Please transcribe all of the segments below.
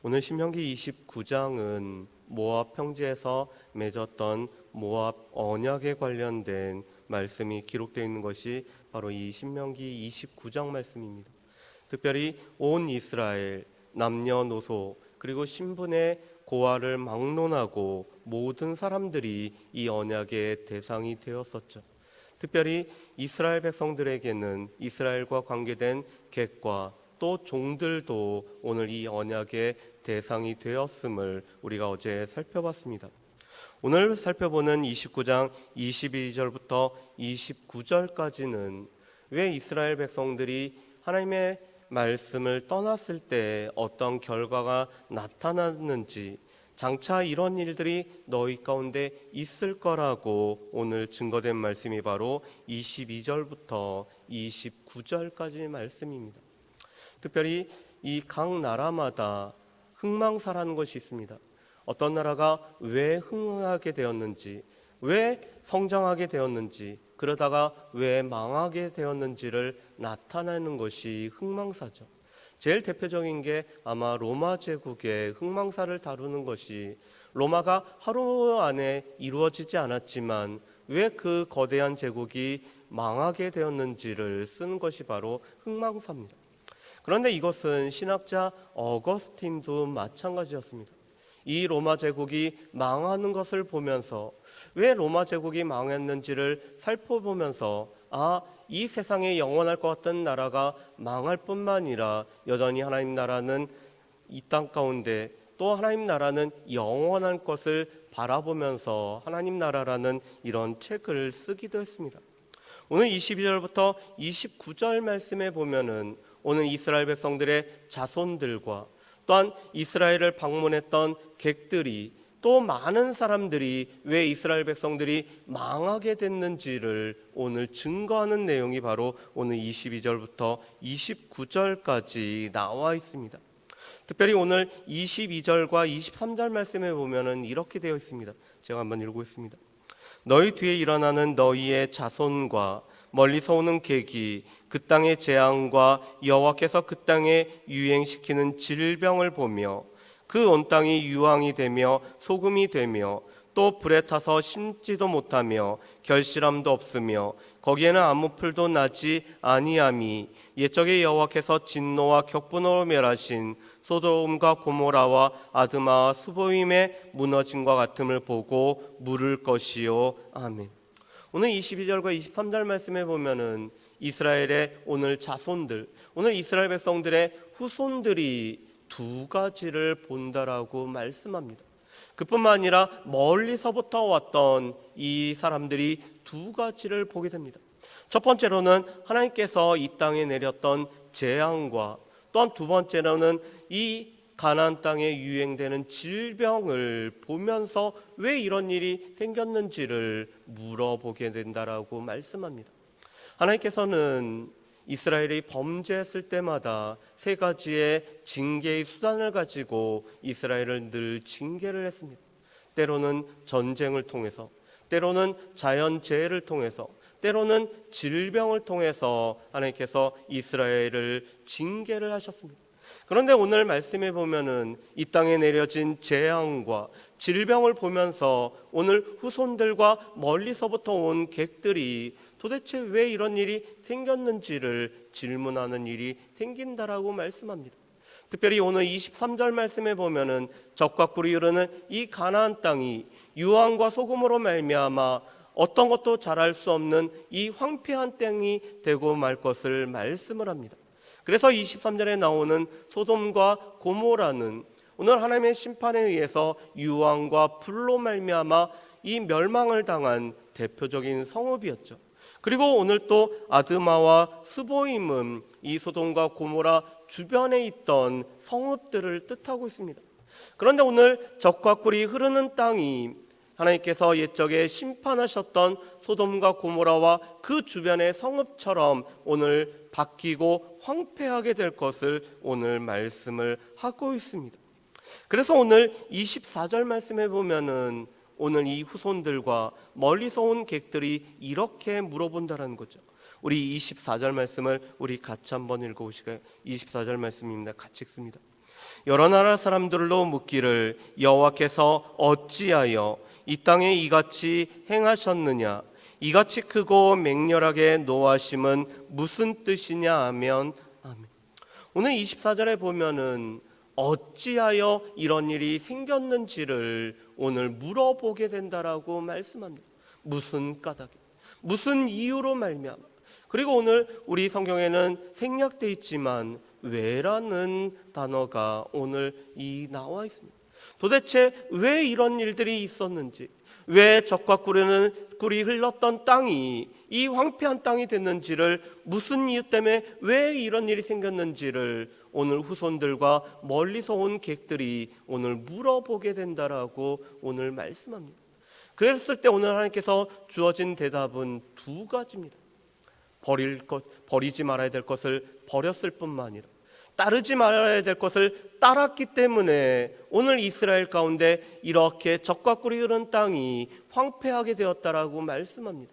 오늘 신명기 29장은 모압 평지에서 맺었던 모압 언약에 관련된 말씀이 기록되어 있는 것이 바로 이 신명기 29장 말씀입니다. 특별히 온 이스라엘 남녀노소 그리고 신분의 고하를 막론하고 모든 사람들이 이 언약의 대상이 되었었죠. 특별히 이스라엘 백성들에게는 이스라엘과 관계된 객과 또 종들도 오늘 이 언약의 대상이 되었음을 우리가 어제 살펴봤습니다. 오늘 살펴보는 29장 22절부터 29절까지는 왜 이스라엘 백성들이 하나님의 말씀을 떠났을 때 어떤 결과가 나타났는지, 장차 이런 일들이 너희 가운데 있을 거라고 오늘 증거된 말씀이 바로 22절부터 29절까지의 말씀입니다. 특별히 이 각 나라마다 흥망사라는 것이 있습니다. 어떤 나라가 왜 흥하게 되었는지, 왜 성장하게 되었는지, 그러다가 왜 망하게 되었는지를 나타내는 것이 흥망사죠. 제일 대표적인 게 아마 로마 제국의 흥망사를 다루는 것이, 로마가 하루 안에 이루어지지 않았지만 왜 그 거대한 제국이 망하게 되었는지를 쓴 것이 바로 흥망사입니다. 그런데 이것은 신학자 어거스틴도 마찬가지였습니다. 이 로마 제국이 망하는 것을 보면서 왜 로마 제국이 망했는지를 살펴보면서 이 세상에 영원할 것 같은 나라가 망할 뿐만 아니라 여전히 하나님 나라는 이 땅 가운데 또 하나님 나라는 영원할 것을 바라보면서 하나님 나라라는 이런 책을 쓰기도 했습니다. 오늘 22절부터 29절 말씀에 보면은 오늘 이스라엘 백성들의 자손들과 또한 이스라엘을 방문했던 객들이 또 많은 사람들이 왜 이스라엘 백성들이 망하게 됐는지를 오늘 증거하는 내용이 바로 오늘 22절부터 29절까지 나와 있습니다. 특별히 오늘 22절과 23절 말씀에 보면은 이렇게 되어 있습니다. 제가 한번 읽겠습니다. 너희 뒤에 일어나는 너희의 자손과 멀리서 오는 객이 그 땅의 재앙과 여호와께서 그 땅에 유행시키는 질병을 보며 그 온 땅이 유황이 되며 소금이 되며 또 불에 타서 심지도 못하며 결실함도 없으며 거기에는 아무 풀도 나지 아니함이 옛적에 여호와께서 진노와 격분으로 멸하신 소돔과 고모라와 아드마와 스보임의 무너짐과 같음을 보고 물을 것이요. 아멘. 오늘 22절과 23절 말씀에 보면은 이스라엘의 오늘 자손들, 오늘 이스라엘 백성들의 후손들이 두 가지를 본다라고 말씀합니다. 그뿐만 아니라 멀리서부터 왔던 이 사람들이 두 가지를 보게 됩니다. 첫 번째로는 하나님께서 이 땅에 내렸던 재앙과 또한 두 번째로는 이 가나안 땅에 유행되는 질병을 보면서 왜 이런 일이 생겼는지를 물어보게 된다라고 말씀합니다. 하나님께서는 이스라엘이 범죄했을 때마다 세 가지의 징계의 수단을 가지고 이스라엘을 늘 징계를 했습니다. 때로는 전쟁을 통해서, 때로는 자연재해를 통해서, 때로는 질병을 통해서 하나님께서 이스라엘을 징계를 하셨습니다. 그런데 오늘 말씀에 보면은 이 땅에 내려진 재앙과 질병을 보면서 오늘 후손들과 멀리서부터 온 객들이 도대체 왜 이런 일이 생겼는지를 질문하는 일이 생긴다라고 말씀합니다. 특별히 오늘 23절 말씀에 보면은 적과 꿀이 흐르는 이 가나안 땅이 유황과 소금으로 말미암아 어떤 것도 자랄 수 없는 이 황폐한 땅이 되고 말 것을 말씀을 합니다. 그래서 23절에 나오는 소돔과 고모라는 오늘 하나님의 심판에 의해서 유황과 불로 말미암아 이 멸망을 당한 대표적인 성읍이었죠. 그리고 오늘 또 아드마와 스보임은 이 소돔과 고모라 주변에 있던 성읍들을 뜻하고 있습니다. 그런데 오늘 적과 꿀이 흐르는 땅이 하나님께서 옛적에 심판하셨던 소돔과 고모라와 그 주변의 성읍처럼 오늘 바뀌고 황폐하게 될 것을 오늘 말씀을 하고 있습니다. 그래서 오늘 24절 말씀에 보면은 오늘 이 후손들과 멀리서 온 객들이 이렇게 물어본다라는 거죠. 우리 24절 말씀을 우리 같이 한번 읽어보실까요? 24절 말씀입니다. 같이 읽습니다. 여러 나라 사람들로 묻기를 여호와께서 어찌하여 이 땅에 이같이 행하셨느냐, 이같이 크고 맹렬하게 노하심은 무슨 뜻이냐 하면 아멘. 오늘 24절에 보면은 어찌하여 이런 일이 생겼는지를 오늘 물어보게 된다라고 말씀합니다. 무슨 까닭, 무슨 이유로 말미암아. 그리고 오늘 우리 성경에는 생략되어 있지만 왜라는 단어가 오늘 나와 있습니다. 도대체 왜 이런 일들이 있었는지, 왜 적과 꿀이 흘렀던 땅이 이 황폐한 땅이 됐는지를, 무슨 이유 때문에 왜 이런 일이 생겼는지를 오늘 후손들과 멀리서 온 객들이 오늘 물어보게 된다라고 오늘 말씀합니다. 그랬을 때 오늘 하나님께서 주어진 대답은 두 가지입니다. 버리지 말아야 될 것을 버렸을 뿐만 아니라 따르지 말아야 될 것을 따랐기 때문에 오늘 이스라엘 가운데 이렇게 적과 꿀이 흐른 땅이 황폐하게 되었다라고 말씀합니다.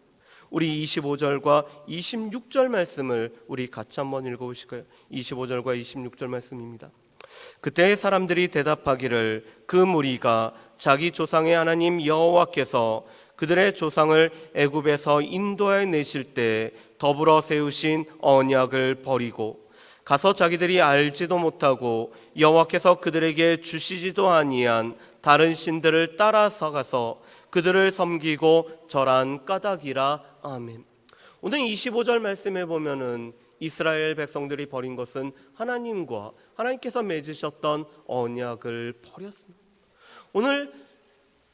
우리 25절과 26절 말씀을 우리 같이 한번 읽어보실까요? 25절과 26절 말씀입니다. 그때 사람들이 대답하기를 그 무리가 자기 조상의 하나님 여호와께서 그들의 조상을 애굽에서 인도하여 내실 때 더불어 세우신 언약을 버리고 가서 자기들이 알지도 못하고 여호와께서 그들에게 주시지도 아니한 다른 신들을 따라서 가서 그들을 섬기고 절한 까닭이라. 아멘. 오늘 25절 말씀에 보면은 이스라엘 백성들이 버린 것은 하나님께서 맺으셨던 언약을 버렸습니다. 오늘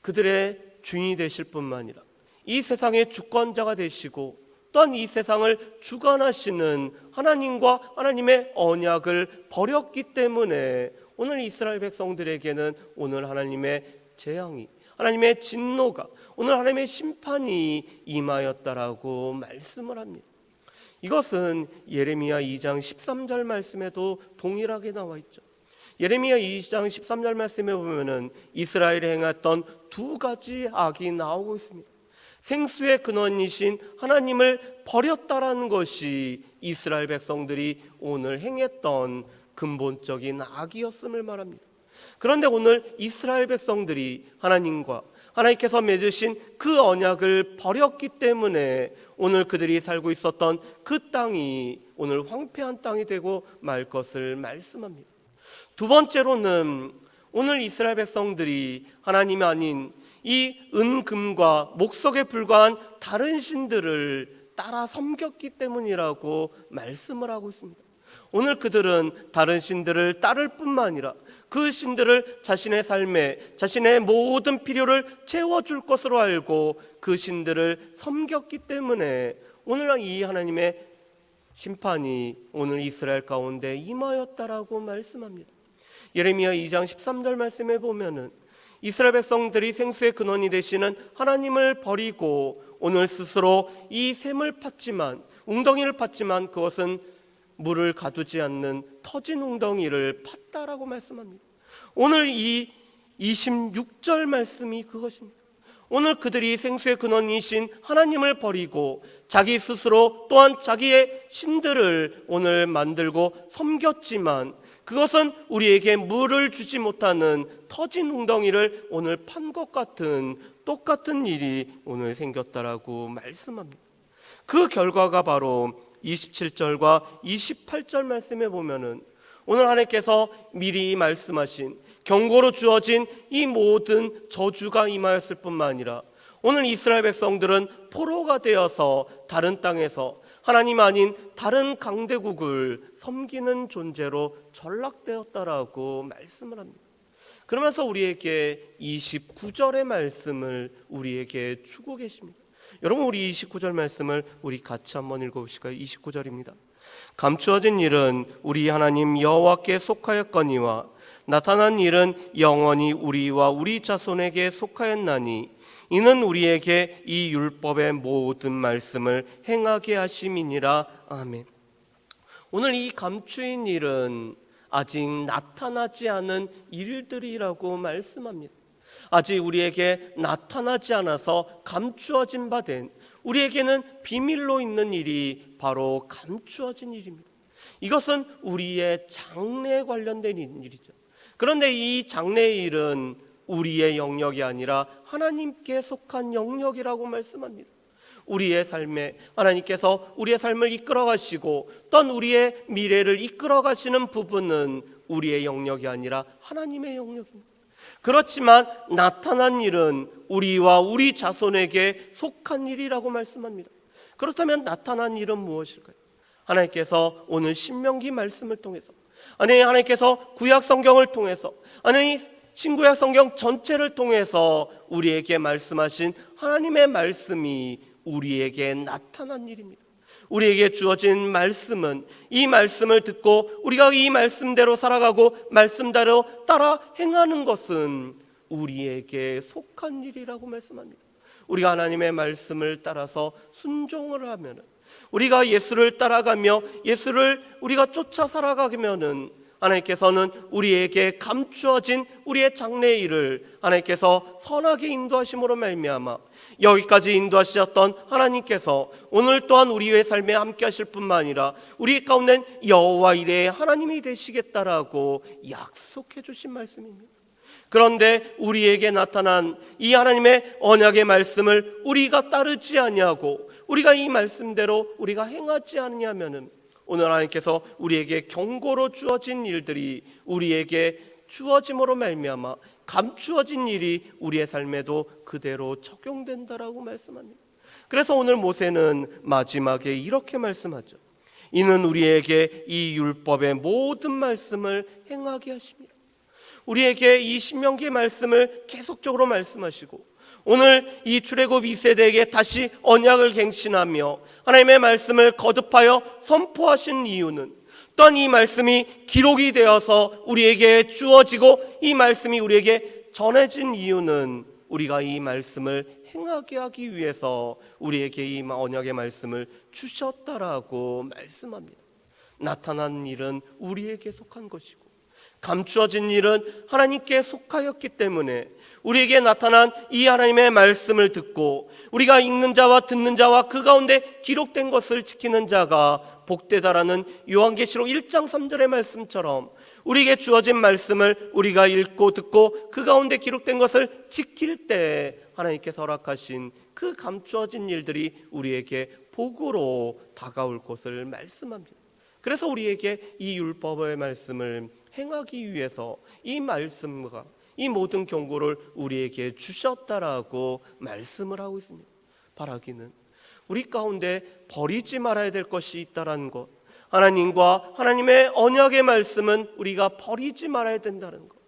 그들의 주인이 되실 뿐만 아니라 이 세상의 주권자가 되시고 또한 이 세상을 주관하시는 하나님과 하나님의 언약을 버렸기 때문에 오늘 이스라엘 백성들에게는 오늘 하나님의 재앙이, 하나님의 진노가, 오늘 하나님의 심판이 임하였다라고 말씀을 합니다. 이것은 예레미야 2장 13절 말씀에도 동일하게 나와 있죠. 예레미야 2장 13절 말씀에 보면은 이스라엘이 행했던 두 가지 악이 나오고 있습니다. 생수의 근원이신 하나님을 버렸다라는 것이 이스라엘 백성들이 오늘 행했던 근본적인 악이었음을 말합니다. 그런데 오늘 이스라엘 백성들이 하나님께서 맺으신 그 언약을 버렸기 때문에 오늘 그들이 살고 있었던 그 땅이 오늘 황폐한 땅이 되고 말 것을 말씀합니다. 두 번째로는 오늘 이스라엘 백성들이 하나님이 아닌 이 은금과 목석에 불과한 다른 신들을 따라 섬겼기 때문이라고 말씀을 하고 있습니다. 오늘 그들은 다른 신들을 따를 뿐만 아니라 그 신들을 자신의 삶에 자신의 모든 필요를 채워줄 것으로 알고 그 신들을 섬겼기 때문에 오늘 이 하나님의 심판이 오늘 이스라엘 가운데 임하였다라고 말씀합니다. 예레미야 2장 13절 말씀에 보면은 이스라엘 백성들이 생수의 근원이 되시는 하나님을 버리고 오늘 스스로 이 샘을 팠지만, 웅덩이를 팠지만 그것은 물을 가두지 않는 터진 웅덩이를 팠다라고 말씀합니다. 오늘 이 26절 말씀이 그것입니다. 오늘 그들이 생수의 근원이신 하나님을 버리고 자기 스스로 또한 자기의 신들을 오늘 만들고 섬겼지만 그것은 우리에게 물을 주지 못하는 터진 웅덩이를 오늘 판 것 같은 똑같은 일이 오늘 생겼다라고 말씀합니다. 그 결과가 바로 27절과 28절 말씀에 보면은 오늘 하나님께서 미리 말씀하신 경고로 주어진 이 모든 저주가 임하였을 뿐만 아니라 오늘 이스라엘 백성들은 포로가 되어서 다른 땅에서 하나님 아닌 다른 강대국을 섬기는 존재로 전락되었다라고 말씀을 합니다. 그러면서 우리에게 29절의 말씀을 우리에게 주고 계십니다. 여러분, 우리 29절 말씀을 우리 같이 한번 읽어보실까요? 29절입니다. 감추어진 일은 우리 하나님 여호와께 속하였거니와 나타난 일은 영원히 우리와 우리 자손에게 속하였나니 이는 우리에게 이 율법의 모든 말씀을 행하게 하심이니라. 아멘. 오늘 이 감추인 일은 아직 나타나지 않은 일들이라고 말씀합니다. 아직 우리에게 나타나지 않아서 감추어진 바 된, 우리에게는 비밀로 있는 일이 바로 감추어진 일입니다. 이것은 우리의 장래에 관련된 일이죠. 그런데 이 장래의 일은 우리의 영역이 아니라 하나님께 속한 영역이라고 말씀합니다. 우리의 삶에 하나님께서 우리의 삶을 이끌어 가시고 또한 우리의 미래를 이끌어 가시는 부분은 우리의 영역이 아니라 하나님의 영역입니다. 그렇지만 나타난 일은 우리와 우리 자손에게 속한 일이라고 말씀합니다. 그렇다면 나타난 일은 무엇일까요? 하나님께서 오늘 신명기 말씀을 통해서, 아니 하나님께서 구약 성경을 통해서, 아니 신구약 성경 전체를 통해서 우리에게 말씀하신 하나님의 말씀이 우리에게 나타난 일입니다. 우리에게 주어진 말씀은, 이 말씀을 듣고 우리가 이 말씀대로 살아가고 말씀대로 따라 행하는 것은 우리에게 속한 일이라고 말씀합니다. 우리가 하나님의 말씀을 따라서 순종을 하면, 우리가 예수를 따라가며 예수를 우리가 쫓아 살아가면은 하나님께서는 우리에게 감추어진 우리의 장래의 일을 하나님께서 선하게 인도하심으로 말미암아 여기까지 인도하셨던 하나님께서 오늘 또한 우리의 삶에 함께 하실 뿐만 아니라 우리 가운데 여호와 이레의 하나님이 되시겠다라고 약속해 주신 말씀입니다. 그런데 우리에게 나타난 이 하나님의 언약의 말씀을 우리가 따르지 아니하고 우리가 이 말씀대로 우리가 행하지 않냐면은 오늘 하나님께서 우리에게 경고로 주어진 일들이 우리에게 주어짐으로 말미암아 감추어진 일이 우리의 삶에도 그대로 적용된다라고 말씀합니다. 그래서 오늘 모세는 마지막에 이렇게 말씀하죠. 이는 우리에게 이 율법의 모든 말씀을 행하게 하십니다. 우리에게 이 신명기의 말씀을 계속적으로 말씀하시고 오늘 이 출애굽 2세대에게 다시 언약을 갱신하며 하나님의 말씀을 거듭하여 선포하신 이유는, 또한 이 말씀이 기록이 되어서 우리에게 주어지고 이 말씀이 우리에게 전해진 이유는 우리가 이 말씀을 행하게 하기 위해서 우리에게 이 언약의 말씀을 주셨다라고 말씀합니다. 나타난 일은 우리에게 속한 것이고 감추어진 일은 하나님께 속하였기 때문에 우리에게 나타난 이 하나님의 말씀을 듣고 우리가 읽는 자와 듣는 자와 그 가운데 기록된 것을 지키는 자가 복되다라는 요한계시록 1장 3절의 말씀처럼 우리에게 주어진 말씀을 우리가 읽고 듣고 그 가운데 기록된 것을 지킬 때 하나님께서 허락하신 그 감추어진 일들이 우리에게 복으로 다가올 것을 말씀합니다. 그래서 우리에게 이 율법의 말씀을 행하기 위해서 이 말씀과 이 모든 경고를 우리에게 주셨다라고 말씀을 하고 있습니다. 바라기는 우리 가운데 버리지 말아야 될 것이 있다라는 것, 하나님과 하나님의 언약의 말씀은 우리가 버리지 말아야 된다는 것,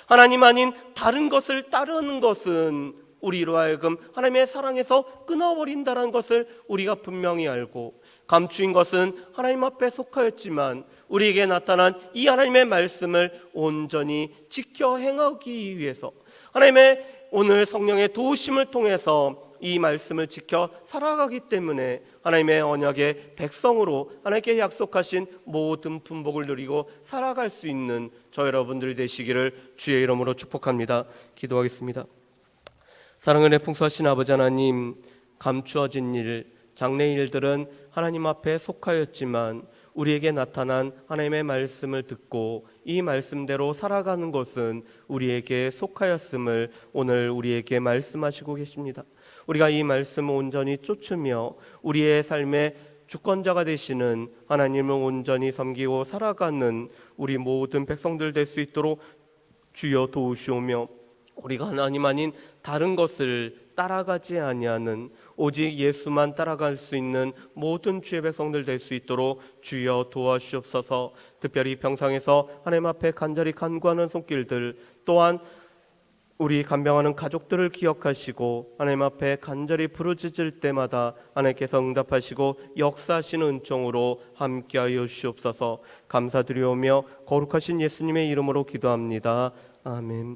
하나님 아닌 다른 것을 따르는 것은 우리로 하여금 하나님의 사랑에서 끊어버린다는 것을 우리가 분명히 알고, 감추인 것은 하나님 앞에 속하였지만 우리에게 나타난 이 하나님의 말씀을 온전히 지켜 행하기 위해서 하나님의 오늘 성령의 도우심을 통해서 이 말씀을 지켜 살아가기 때문에 하나님의 언약의 백성으로 하나님께 약속하신 모든 분복을 누리고 살아갈 수 있는 저 여러분들 되시기를 주의 이름으로 축복합니다. 기도하겠습니다. 사랑을 풍성하신 아버지 하나님, 감추어진 일, 장래 일들은 하나님 앞에 속하였지만 우리에게 나타난 하나님의 말씀을 듣고 이 말씀대로 살아가는 것은 우리에게 속하였음을 오늘 우리에게 말씀하시고 계십니다. 우리가 이 말씀을 온전히 쫓으며 우리의 삶의 주권자가 되시는 하나님을 온전히 섬기고 살아가는 우리 모든 백성들 될 수 있도록 주여 도우시오며, 우리가 하나님 아닌 다른 것을 따라가지 아니하는 오직 예수만 따라갈 수 있는 모든 주의 백성들 될 수 있도록 주여 도와주옵소서. 특별히 평상에서 하나님 앞에 간절히 간구하는 손길들, 또한 우리 간병하는 가족들을 기억하시고 하나님 앞에 간절히 부르짖을 때마다 하나님께서 응답하시고 역사하시는 은총으로 함께하여 주옵소서. 감사드리오며 거룩하신 예수님의 이름으로 기도합니다. 아멘.